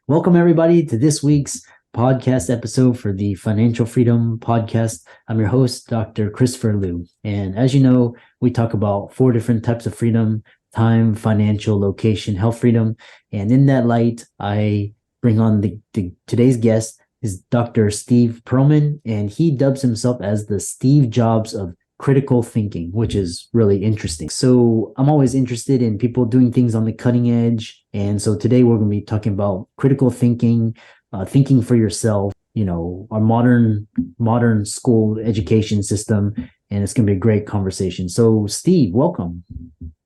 Welcome, everybody, to this week's podcast episode for the Financial Freedom Podcast. I'm your host, Dr. Christopher Liu. And as you know, we talk about four different types of freedom: time, financial, location, health freedom. And in that light, I bring on today's guest is Dr. Steve Pearlman, and he dubs himself as the Steve Jobs of critical thinking, which is really interesting. So I'm always interested in people doing things on the cutting edge. And so today we're going to be talking about critical thinking, thinking for yourself, our modern school education system. And it's going to be a great conversation. So Steve, welcome.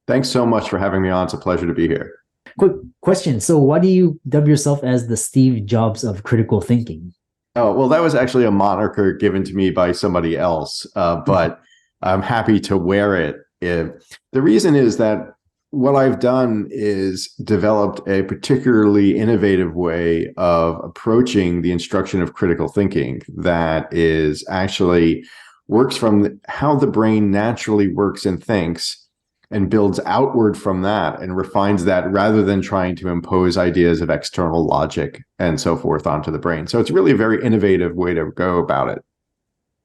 Thanks so much for having me on. It's a pleasure to be here. Quick question. So why do you dub yourself as the Steve Jobs of critical thinking? Oh, well, that was actually a moniker given to me by somebody else, but I'm happy to wear it. The reason is that what I've done is developed a particularly innovative way of approaching the instruction of critical thinking that is actually works from how the brain naturally works and thinks and builds outward from that and refines that rather than trying to impose ideas of external logic and so forth onto the brain. So it's really a very innovative way to go about it.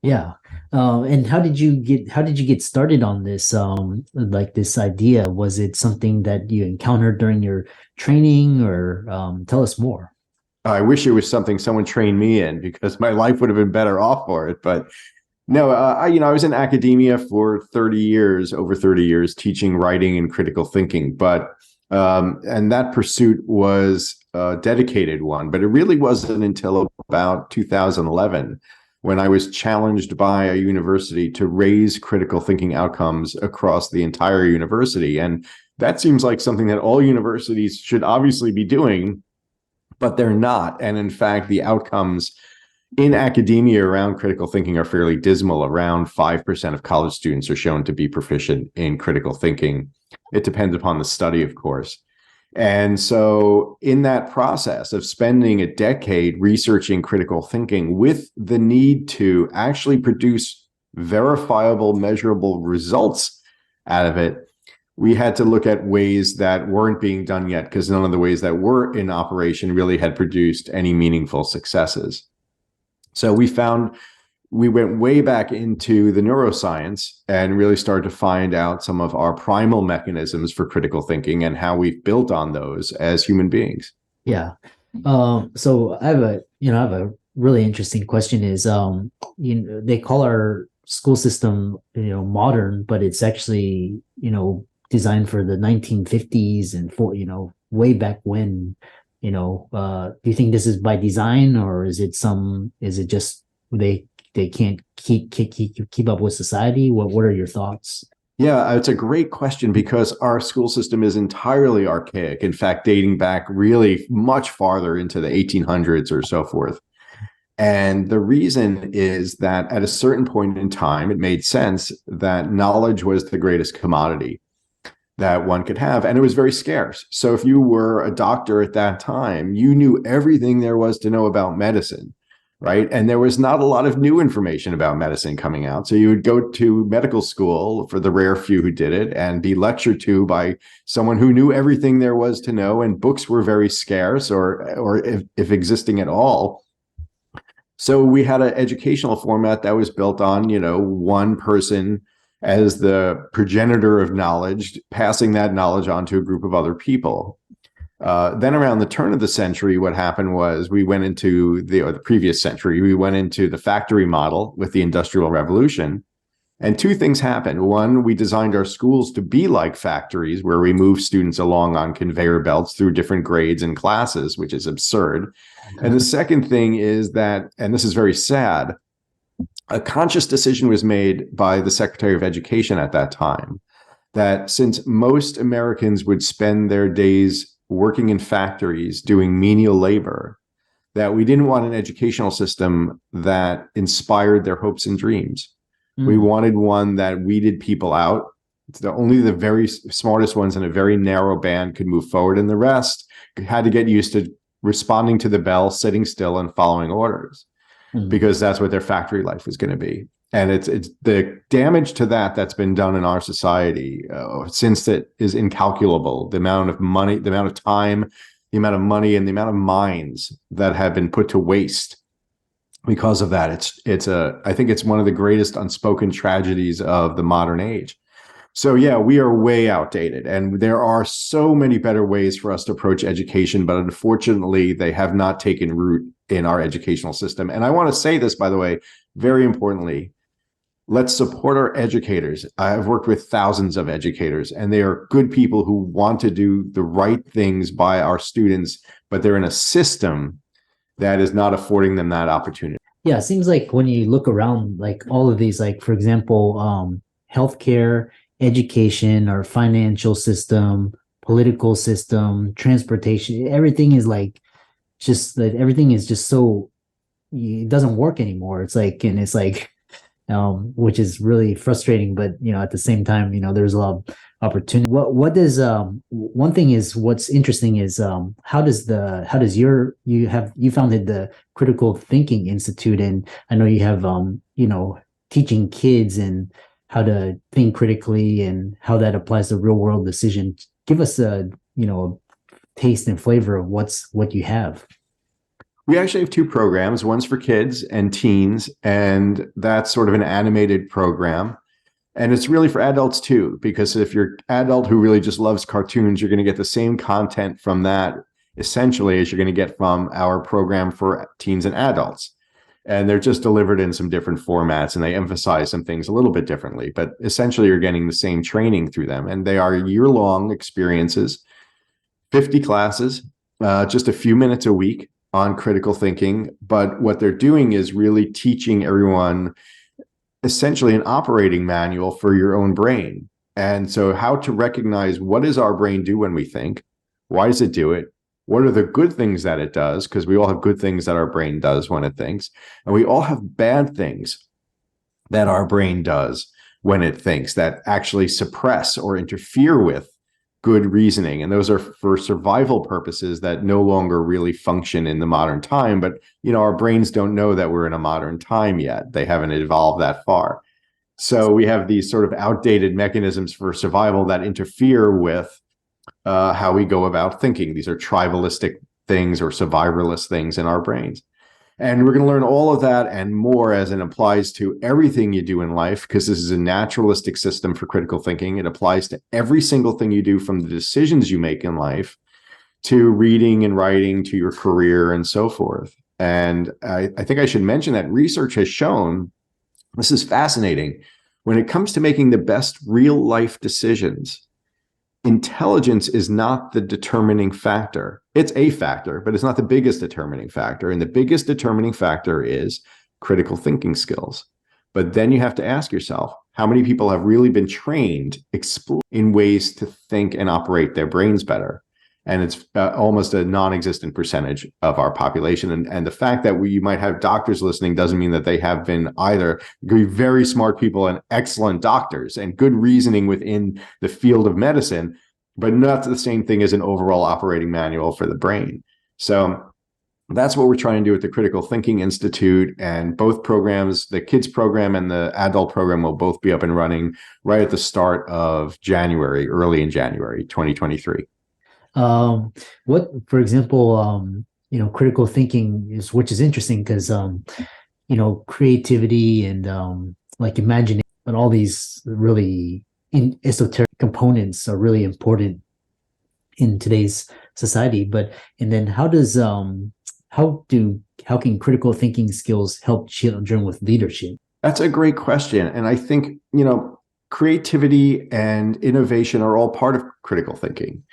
Yeah. And how did you get started on this, this idea? Was it something that you encountered during your training, or tell us more? I wish it was something someone trained me in because my life would have been better off for it. But no, I was in academia for over 30 years, teaching writing and critical thinking. And that pursuit was a dedicated one, but it really wasn't until about 2011 when I was challenged by a university to raise critical thinking outcomes across the entire university. And that seems like something that all universities should obviously be doing, but they're not. And in fact, the outcomes in academia around critical thinking are fairly dismal. Around 5% of college students are shown to be proficient in critical thinking. It depends upon the study, of course. And so in that process of spending a decade researching critical thinking with the need to actually produce verifiable, measurable results out of it, we had to look at ways that weren't being done yet because none of the ways that were in operation really had produced any meaningful successes. So we went way back into the neuroscience and really started to find out some of our primal mechanisms for critical thinking and how we've built on those as human beings. Yeah. So I have a really interesting question is, they call our school system, modern, but it's actually, designed for the 1950s and way back when, do you think this is by design, or is it just they can't keep up with society? What are your thoughts? Yeah, it's a great question because our school system is entirely archaic. In fact, dating back really much farther into the 1800s or so forth. And the reason is that at a certain point in time, it made sense that knowledge was the greatest commodity that one could have. And it was very scarce. So if you were a doctor at that time, you knew everything there was to know about medicine. Right. And there was not a lot of new information about medicine coming out. So you would go to medical school, for the rare few who did it, and be lectured to by someone who knew everything there was to know. And books were very scarce, or if existing at all. So we had an educational format that was built on, one person as the progenitor of knowledge, passing that knowledge on to a group of other people. Then around the turn of the century, what happened was we went into the previous century, we went into the factory model with the Industrial Revolution. And two things happened. One, we designed our schools to be like factories where we move students along on conveyor belts through different grades and classes, which is absurd. And the second thing is that, and this is very sad, a conscious decision was made by the Secretary of Education at that time that since most Americans would spend their days working in factories, doing menial labor, that we didn't want an educational system that inspired their hopes and dreams. We wanted one that weeded people out. Only the very smartest ones in a very narrow band could move forward, and the rest had to get used to responding to the bell, sitting still, and following orders, because that's what their factory life was going to be. And it's the damage to that's been done in our society since it is incalculable. The amount of money, the amount of time, the amount of money and the amount of minds that have been put to waste because of that. I think it's one of the greatest unspoken tragedies of the modern age. So yeah, we are way outdated, and there are so many better ways for us to approach education, but unfortunately they have not taken root in our educational system. And I want to say this, by the way, very importantly, let's support our educators. I've worked with thousands of educators, and they are good people who want to do the right things by our students, but they're in a system that is not affording them that opportunity. Yeah, it seems like when you look around, like all of these, like for example, healthcare, education, or financial system, political system, transportation, everything is like just that everything is just so it doesn't work anymore. It's like, and it's like, which is really frustrating. But at the same time, there's a lot of opportunity. What does one thing is what's interesting is how does you founded the Critical Thinking Institute, and I know you have teaching kids and how to think critically and how that applies to real world decisions. Give us a taste and flavor of what you have. We actually have two programs. One's for kids and teens, and that's sort of an animated program. And it's really for adults too, because if you're an adult who really just loves cartoons, you're going to get the same content from that essentially as you're going to get from our program for teens and adults. And they're just delivered in some different formats, and they emphasize some things a little bit differently, but essentially you're getting the same training through them. And they are year-long experiences, 50 classes, just a few minutes a week on critical thinking. But what they're doing is really teaching everyone essentially an operating manual for your own brain. And so how to recognize, what does our brain do when we think? Why does it do it? What are the good things that it does? Because we all have good things that our brain does when it thinks. And we all have bad things that our brain does when it thinks that actually suppress or interfere with good reasoning. And those are for survival purposes that no longer really function in the modern time. But, our brains don't know that we're in a modern time yet. They haven't evolved that far. So we have these sort of outdated mechanisms for survival that interfere with how we go about thinking. These are tribalistic things or survivalist things in our brains. And we're going to learn all of that and more as it applies to everything you do in life, because this is a naturalistic system for critical thinking. It applies to every single thing you do, from the decisions you make in life to reading and writing to your career and so forth. And I think I should mention that research has shown, this is fascinating, when it comes to making the best real life decisions, intelligence is not the determining factor. It's a factor, but it's not the biggest determining factor. And the biggest determining factor is critical thinking skills. But then you have to ask yourself, how many people have really been trained in ways to think and operate their brains better? And it's almost a non-existent percentage of our population. And the fact that you might have doctors listening doesn't mean that they have been either. You could be very smart people and excellent doctors and good reasoning within the field of medicine, but not the same thing as an overall operating manual for the brain. So that's what we're trying to do with the Critical Thinking Institute. And both programs, the kids program and the adult program, will both be up and running right at the start of January, early in January 2023. What, for example, critical thinking is, which is interesting because, creativity and like imagination and all these really esoteric components are really important in today's society. And then how can critical thinking skills help children with leadership? That's a great question. And I think, creativity and innovation are all part of critical thinking.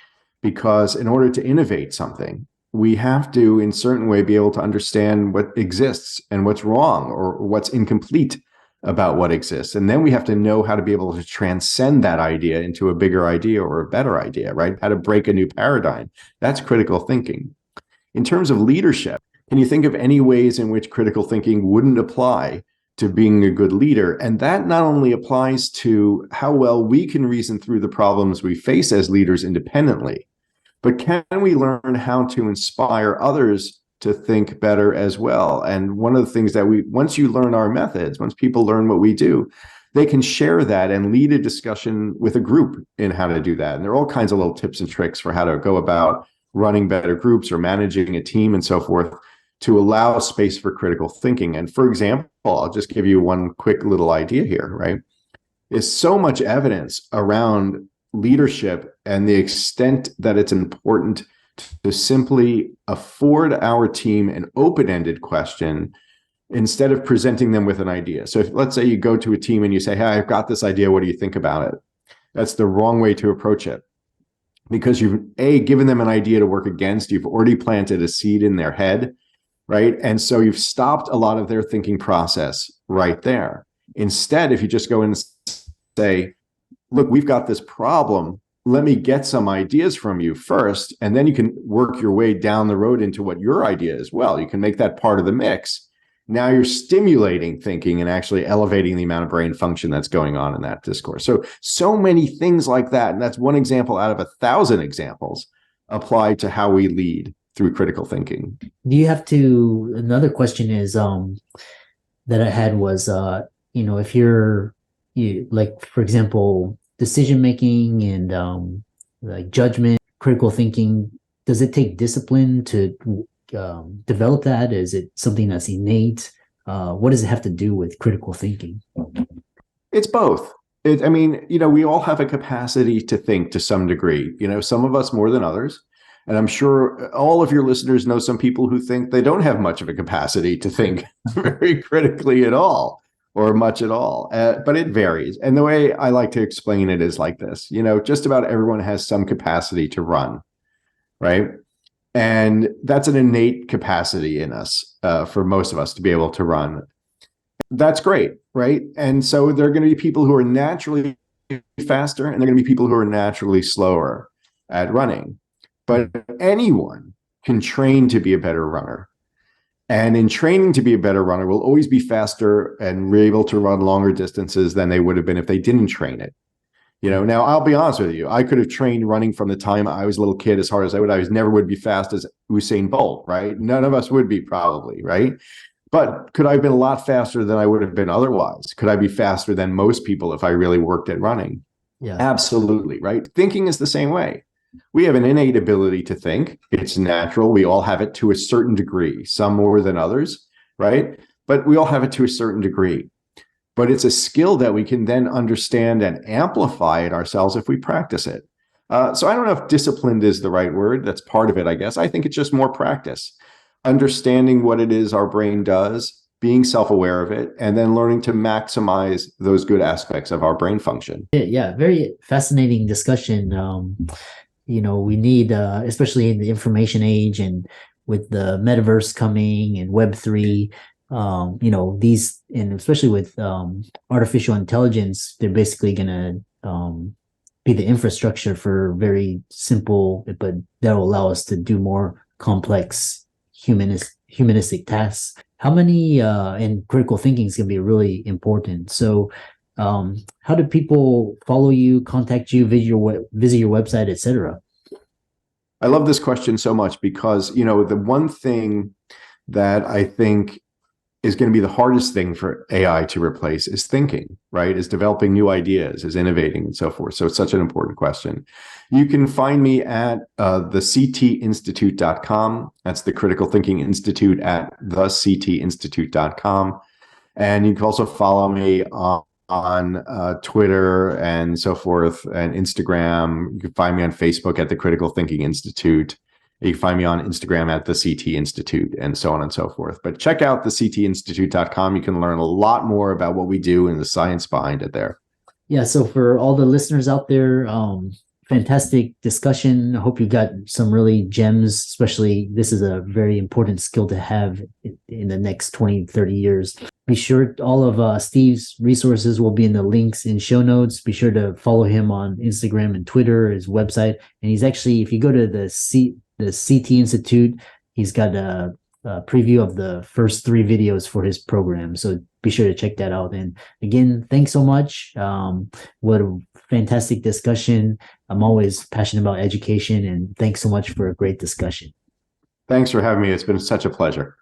Because in order to innovate something, we have to, in a certain way, be able to understand what exists and what's wrong or what's incomplete about what exists. And then we have to know how to be able to transcend that idea into a bigger idea or a better idea, right? How to break a new paradigm. That's critical thinking. In terms of leadership, can you think of any ways in which critical thinking wouldn't apply to being a good leader? And that not only applies to how well we can reason through the problems we face as leaders independently, but can we learn how to inspire others to think better as well? And one of the things that once you learn our methods, once people learn what we do, they can share that and lead a discussion with a group in how to do that. And there are all kinds of little tips and tricks for how to go about running better groups or managing a team and so forth, to allow space for critical thinking. And for example, I'll just give you one quick little idea here, right? There's so much evidence around leadership and the extent that it's important to simply afford our team an open-ended question instead of presenting them with an idea. So if, let's say you go to a team and you say, hey, I've got this idea, what do you think about it? That's the wrong way to approach it, because you've given them an idea to work against. You've already planted a seed in their head, right? And so you've stopped a lot of their thinking process right there. Instead, if you just go in and say, look, we've got this problem, let me get some ideas from you first, and then you can work your way down the road into what your idea is. Well, you can make that part of the mix. Now you're stimulating thinking and actually elevating the amount of brain function that's going on in that discourse. So many things like that. And that's one example out of 1,000 examples applied to how we lead through critical thinking. Do you have to, another question is, that I had was, if you like, for example, decision-making and like judgment, critical thinking, does it take discipline to develop that? Is it something that's innate? What does it have to do with critical thinking? It's both. We all have a capacity to think to some degree, some of us more than others. And I'm sure all of your listeners know some people who think they don't have much of a capacity to think very critically at all or much at all. But it varies. And the way I like to explain it is like this, just about everyone has some capacity to run, right? And that's an innate capacity in us, for most of us to be able to run. That's great, right? And so there are going to be people who are naturally faster, and there are going to be people who are naturally slower at running. But anyone can train to be a better runner. And in training to be a better runner, will always be faster and be able to run longer distances than they would have been if they didn't train it. Now I'll be honest with you. I could have trained running from the time I was a little kid as hard as I would. I never would be fast as Usain Bolt, right? None of us would be, probably, right? But could I have been a lot faster than I would have been otherwise? Could I be faster than most people if I really worked at running? Yeah, absolutely, right? Thinking is the same way. We have an innate ability to think. It's natural. We all have it to a certain degree, some more than others, right? But we all have it to a certain degree. But it's a skill that we can then understand and amplify in ourselves if we practice it. So I don't know if disciplined is the right word. That's part of it, I guess. I think it's just more practice, understanding what it is our brain does, being self-aware of it, and then learning to maximize those good aspects of our brain function. Yeah, very fascinating discussion. We need, especially in the information age and with the metaverse coming and Web3, these, and especially with artificial intelligence, they're basically going to be the infrastructure for very simple, but that will allow us to do more complex humanistic tasks. How many, and critical thinking is going to be really important. So how do people follow you, contact you, visit your website, etc.? I love this question so much because, the one thing that I think is going to be the hardest thing for AI to replace is thinking, right? Is developing new ideas, is innovating and so forth. So it's such an important question. You can find me at thectinstitute.com. That's the Critical Thinking Institute at thectinstitute.com. And you can also follow me on Twitter and so forth, and Instagram. You can find me on Facebook at the Critical Thinking Institute. You can find me on Instagram at the CT Institute, and so on and so forth. But check out the ctinstitute.com. You can learn a lot more about what we do and the science behind it there. Yeah, so for all the listeners out there, fantastic discussion. I hope you got some really gems, especially this is a very important skill to have in the next 20, 30 years. Be sure all of Steve's resources will be in the links in show notes. Be sure to follow him on Instagram and Twitter, his website. And he's actually, if you go to the CT Institute, he's got a preview of the first 3 videos for his program. So be sure to check that out. And again, thanks so much. What a fantastic discussion. I'm always passionate about education, and thanks so much for a great discussion. Thanks for having me. It's been such a pleasure.